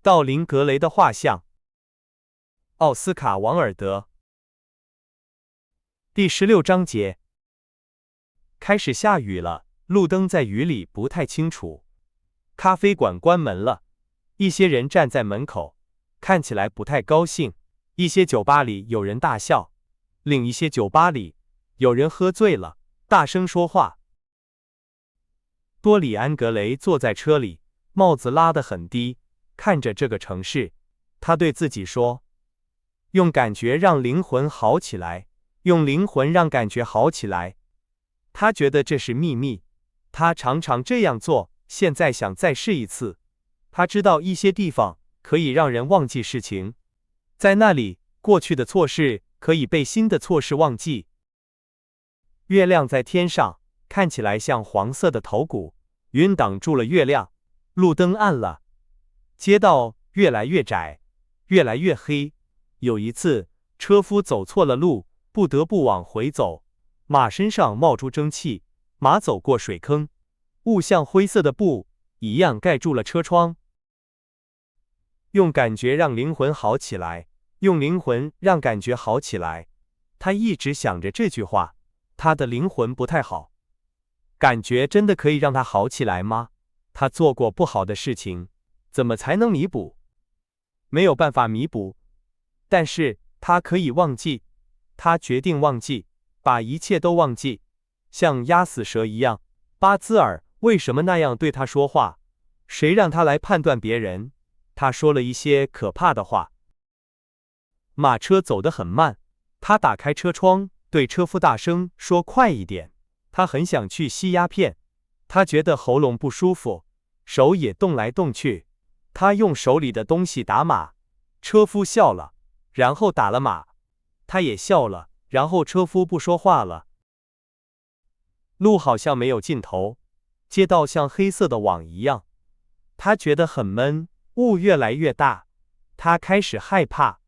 道林·格雷的画像。奥斯卡·王尔德。第16章节。开始下雨了，路灯在雨里不太清楚。咖啡馆关门了，一些人站在门口，看起来不太高兴。一些酒吧里有人大笑，另一些酒吧里有人喝醉了，大声说话。多里安·格雷坐在车里，帽子拉得很低，看着这个城市，他对自己说：用感觉让灵魂好起来，用灵魂让感觉好起来。他觉得这是秘密，他常常这样做，现在想再试一次。他知道一些地方可以让人忘记事情，在那里，过去的错事可以被新的错事忘记。月亮在天上，看起来像黄色的头骨，云挡住了月亮，路灯暗了，街道越来越窄，越来越黑。有一次，车夫走错了路，不得不往回走，马身上冒出蒸汽，马走过水坑，雾像灰色的布一样盖住了车窗。用感觉让灵魂好起来，用灵魂让感觉好起来。他一直想着这句话，他的灵魂不太好。感觉真的可以让他好起来吗？他做过不好的事情，怎么才能弥补？没有办法弥补，但是他可以忘记。他决定忘记，把一切都忘记，像压死蛇一样。巴兹尔为什么那样对他说话？谁让他来判断别人？他说了一些可怕的话。马车走得很慢，他打开车窗，对车夫大声说：快一点。他很想去吸鸦片，他觉得喉咙不舒服，手也动来动去。他用手里的东西打马，车夫笑了，然后打了马。他也笑了，然后车夫不说话了。路好像没有尽头，街道像黑色的网一样。他觉得很闷，雾越来越大，他开始害怕。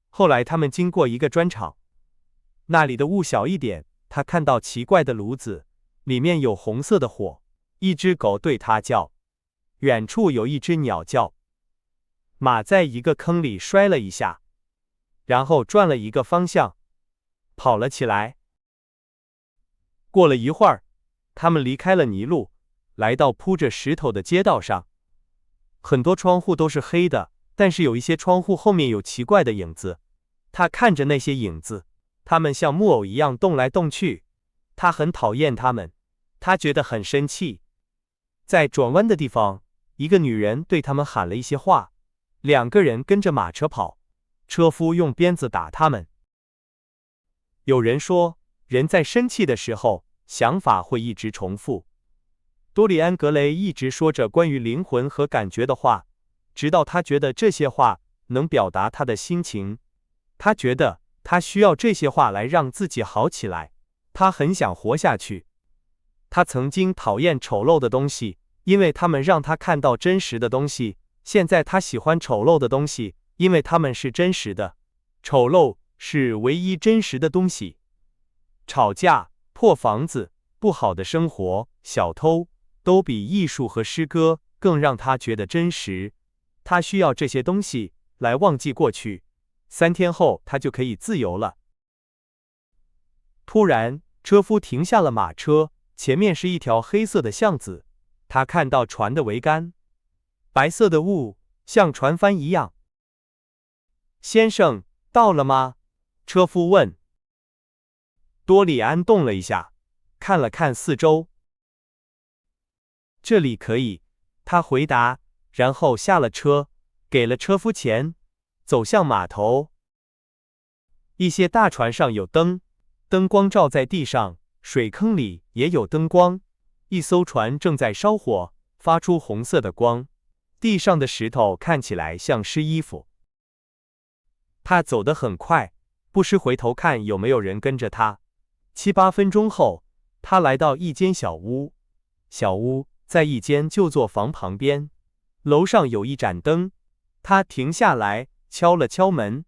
后来他们经过一个砖厂，那里的雾小一点，他看到奇怪的炉子，里面有红色的火，一只狗对他叫，远处有一只鸟叫。马在一个坑里摔了一下，然后转了一个方向，跑了起来。过了一会儿，他们离开了泥路，来到铺着石头的街道上。很多窗户都是黑的，但是有一些窗户后面有奇怪的影子。他看着那些影子，他们像木偶一样动来动去。他很讨厌他们，他觉得很生气。在转弯的地方，一个女人对他们喊了一些话，两个人跟着马车跑，车夫用鞭子打他们。有人说，人在生气的时候，想法会一直重复。多里安·格雷一直说着关于灵魂和感觉的话，直到他觉得这些话能表达他的心情。他觉得他需要这些话来让自己好起来。他很想活下去。他曾经讨厌丑陋的东西，因为他们让他看到真实的东西。现在他喜欢丑陋的东西，因为他们是真实的。丑陋是唯一真实的东西。吵架、破房子、不好的生活、小偷，都比艺术和诗歌更让他觉得真实。他需要这些东西来忘记过去。3天后，他就可以自由了。突然，车夫停下了马车，前面是一条黑色的巷子。他看到船的桅杆，白色的雾，像船帆一样。先生，到了吗？车夫问。多里安动了一下，看了看四周。这里可以，他回答，然后下了车，给了车夫钱，走向码头。一些大船上有灯，灯光照在地上，水坑里也有灯光。一艘船正在烧火，发出红色的光。地上的石头看起来像湿衣服。他走得很快，不时回头看有没有人跟着他。7、8分钟后，他来到一间小屋。小屋在一间旧作房旁边，楼上有一盏灯。他停下来，敲了敲门。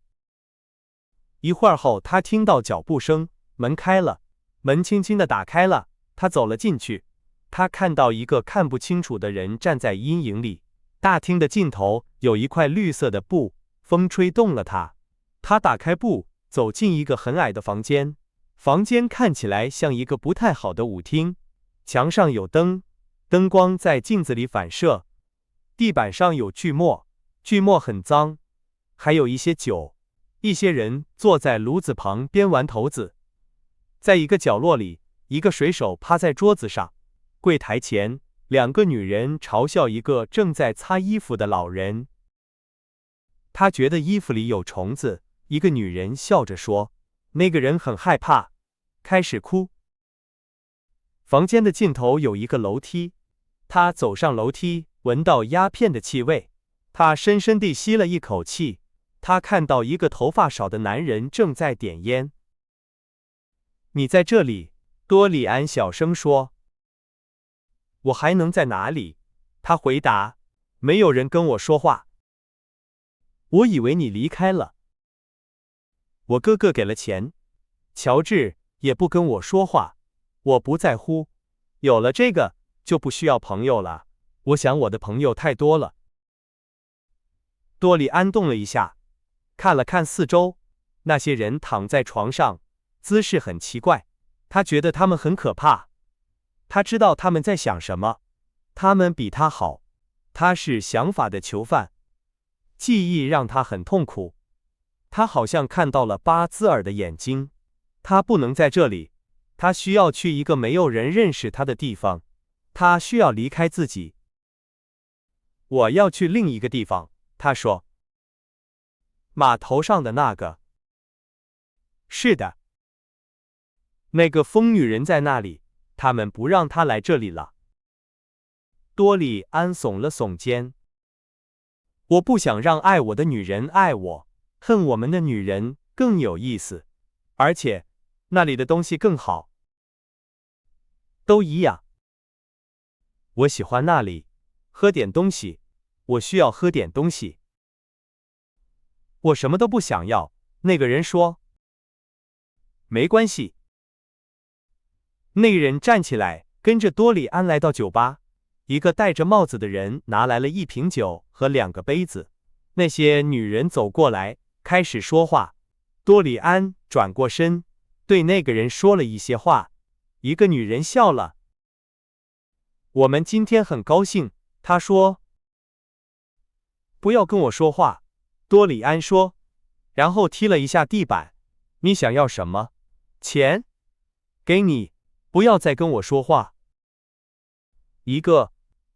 一会儿后，他听到脚步声，门开了，门轻轻地打开了，他走了进去。他看到一个看不清楚的人站在阴影里，大厅的尽头有一块绿色的布，风吹动了它。他打开布，走进一个很矮的房间。房间看起来像一个不太好的舞厅，墙上有灯，灯光在镜子里反射。地板上有锯末，锯末很脏，还有一些酒。一些人坐在炉子旁边玩骰子。在一个角落里，一个水手趴在桌子上。柜台前，两个女人嘲笑一个正在擦衣服的老人。他觉得衣服里有虫子。一个女人笑着说，那个人很害怕，开始哭。房间的尽头有一个楼梯，他走上楼梯，闻到鸦片的气味。他深深地吸了一口气。他看到一个头发少的男人正在点烟。你在这里，多里安小声说。我还能在哪里？他回答。没有人跟我说话。我以为你离开了。我哥哥给了钱，乔治也不跟我说话。我不在乎，有了这个就不需要朋友了。我想我的朋友太多了。多里安动了一下，看了看四周，那些人躺在床上，姿势很奇怪。他觉得他们很可怕。他知道他们在想什么。他们比他好。他是想法的囚犯。记忆让他很痛苦。他好像看到了巴兹尔的眼睛。他不能在这里。他需要去一个没有人认识他的地方。他需要离开自己。我要去另一个地方，他说。码头上的那个。是的。那个疯女人在那里，他们不让她来这里了。多里安耸了耸肩。我不想让爱我的女人爱我，恨我们的女人更有意思，而且那里的东西更好。都一样。我喜欢那里，喝点东西，我需要喝点东西。我什么都不想要，那个人说。没关系。那个人站起来，跟着多里安来到酒吧。一个戴着帽子的人拿来了一瓶酒和2个杯子。那些女人走过来，开始说话。多里安转过身，对那个人说了一些话。一个女人笑了。我们今天很高兴，她说。不要跟我说话，多里安说，然后踢了一下地板。你想要什么？钱？给你，不要再跟我说话。一个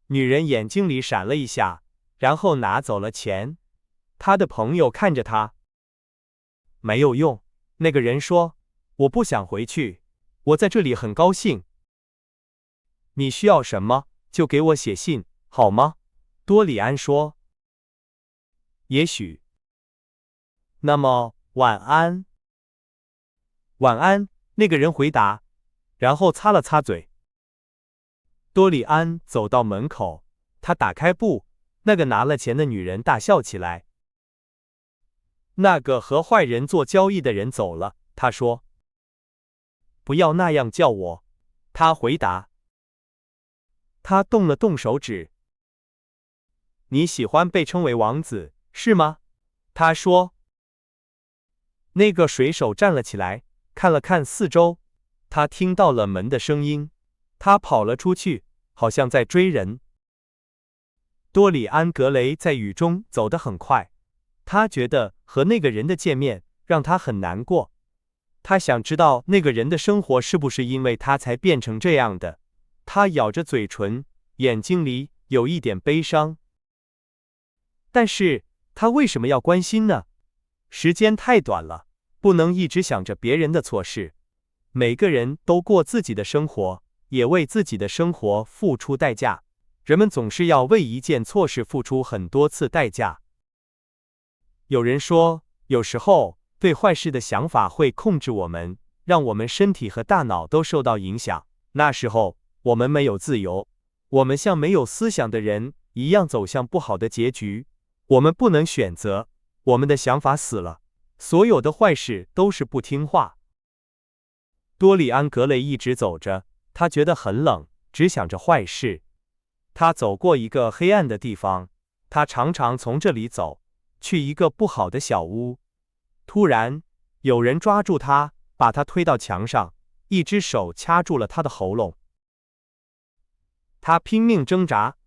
女人眼睛里闪了一下，然后拿走了钱。她的朋友看着她。没有用，那个人说，我不想回去，我在这里很高兴。你需要什么，就给我写信，好吗？多里安说。也许。那么，晚安。晚安，那个人回答，然后擦了擦嘴。多里安走到门口，他打开布，那个拿了钱的女人大笑起来。那个和坏人做交易的人走了，他说。不要那样叫我，他回答。他动了动手指。你喜欢被称为王子，是吗？他说。那个水手站了起来，看了看四周，他听到了门的声音，他跑了出去，好像在追人。多里安·格雷在雨中走得很快，他觉得和那个人的见面让他很难过。他想知道那个人的生活是不是因为他才变成这样的。他咬着嘴唇，眼睛里有一点悲伤。但是他为什么要关心呢？时间太短了，不能一直想着别人的错事。每个人都过自己的生活，也为自己的生活付出代价。人们总是要为一件错事付出很多次代价。有人说，有时候对坏事的想法会控制我们，让我们身体和大脑都受到影响。那时候，我们没有自由，我们像没有思想的人一样走向不好的结局。我们不能选择，我们的想法死了。所有的坏事都是不听话。多里安·格雷一直走着，他觉得很冷，只想着坏事。他走过一个黑暗的地方，他常常从这里走，去一个不好的小屋。突然，有人抓住他，把他推到墙上，一只手掐住了他的喉咙。他拼命挣扎，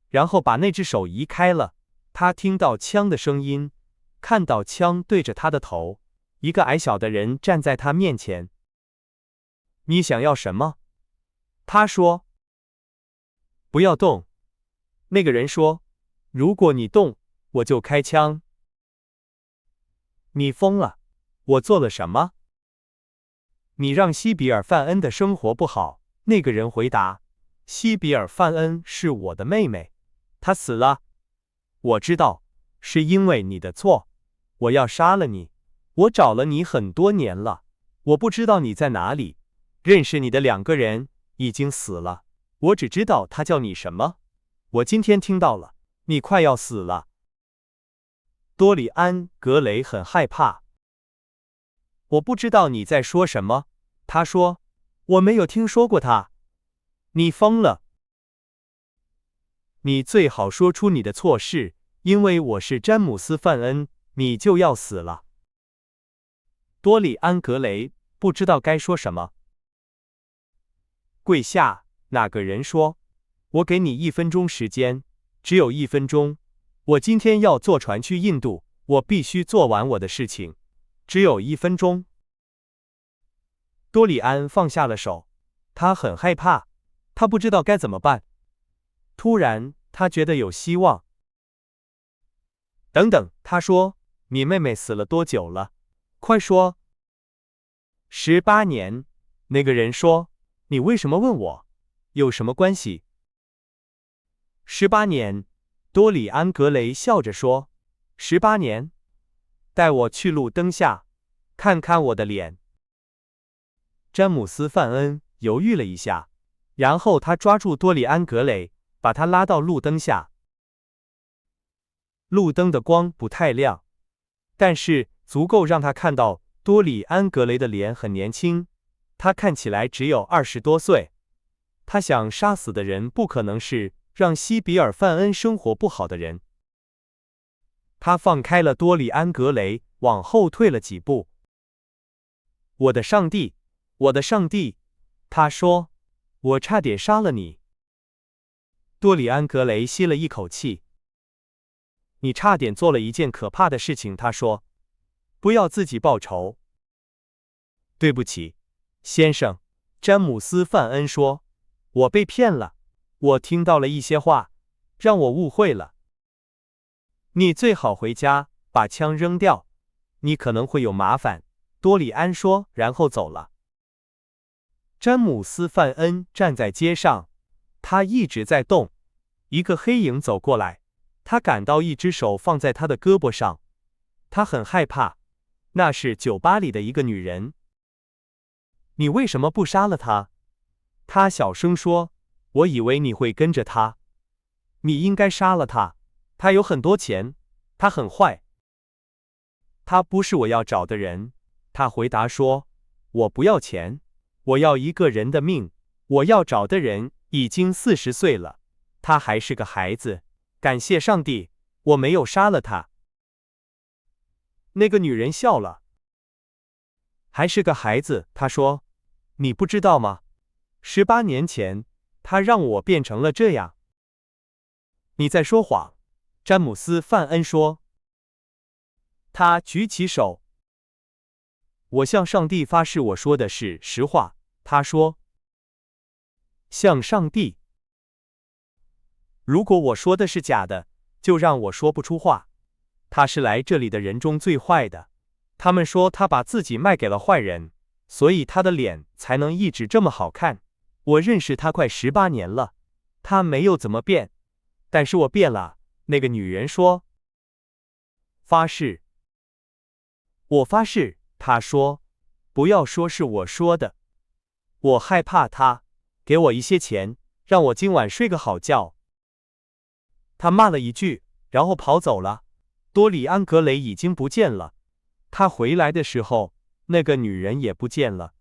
然后把那只手移开了。他听到枪的声音，看到枪对着他的头，一个矮小的人站在他面前。你想要什么？他说。不要动。那个人说，如果你动，我就开枪。你疯了！我做了什么？你让西比尔·范恩的生活不好。那个人回答，西比尔·范恩是我的妹妹，她死了。我知道，是因为你的错。我要杀了你。我找了你很多年了，我不知道你在哪里。认识你的2个人已经死了，我只知道他叫你什么。我今天听到了，你快要死了。多里安·格雷很害怕。我不知道你在说什么，他说，我没有听说过他。你疯了。你最好说出你的错事，因为我是詹姆斯·范恩，你就要死了。多里安·格雷不知道该说什么。跪下，那个人说，我给你1分钟时间，只有1分钟。我今天要坐船去印度，我必须做完我的事情，只有1分钟。多里安放下了手，他很害怕，他不知道该怎么办。突然，他觉得有希望。等等，他说，你妹妹死了多久了？快说。18年。那个人说，你为什么问我？有什么关系？18年。多里安·格雷笑着说，18年。带我去路灯下，看看我的脸。詹姆斯·范恩犹豫了一下，然后他抓住多里安·格雷，把他拉到路灯下。路灯的光不太亮，但是足够让他看到多里安·格雷的脸很年轻，他看起来只有20多岁。他想杀死的人不可能是让西比尔·范恩生活不好的人。他放开了多里安·格雷，往后退了几步。我的上帝，我的上帝，他说，我差点杀了你。多里安·格雷吸了一口气。你差点做了一件可怕的事情，他说，不要自己报仇。对不起，先生，詹姆斯·范恩说，我被骗了，我听到了一些话，让我误会了。你最好回家，把枪扔掉，你可能会有麻烦，多里安说，然后走了。詹姆斯·范恩站在街上，他一直在动。一个黑影走过来，他感到一只手放在他的胳膊上，他很害怕，那是酒吧里的一个女人。你为什么不杀了他？他小声说，我以为你会跟着他。你应该杀了他，他有很多钱，他很坏。他不是我要找的人，他回答说，我不要钱，我要一个人的命，我要找的人已经40岁了，他还是个孩子，感谢上帝，我没有杀了他。那个女人笑了。还是个孩子，她说，你不知道吗？18年前，他让我变成了这样。你在说谎，詹姆斯·范恩说。他举起手。我向上帝发誓，我说的是实话，他说。向上帝。如果我说的是假的，就让我说不出话。他是来这里的人中最坏的。他们说他把自己卖给了坏人，所以他的脸才能一直这么好看。我认识他快18年了，他没有怎么变，但是我变了。那个女人说。发誓。我发誓，他说，不要说是我说的。我害怕他，给我一些钱，让我今晚睡个好觉。他骂了一句，然后跑走了。多里安·格雷已经不见了。他回来的时候，那个女人也不见了。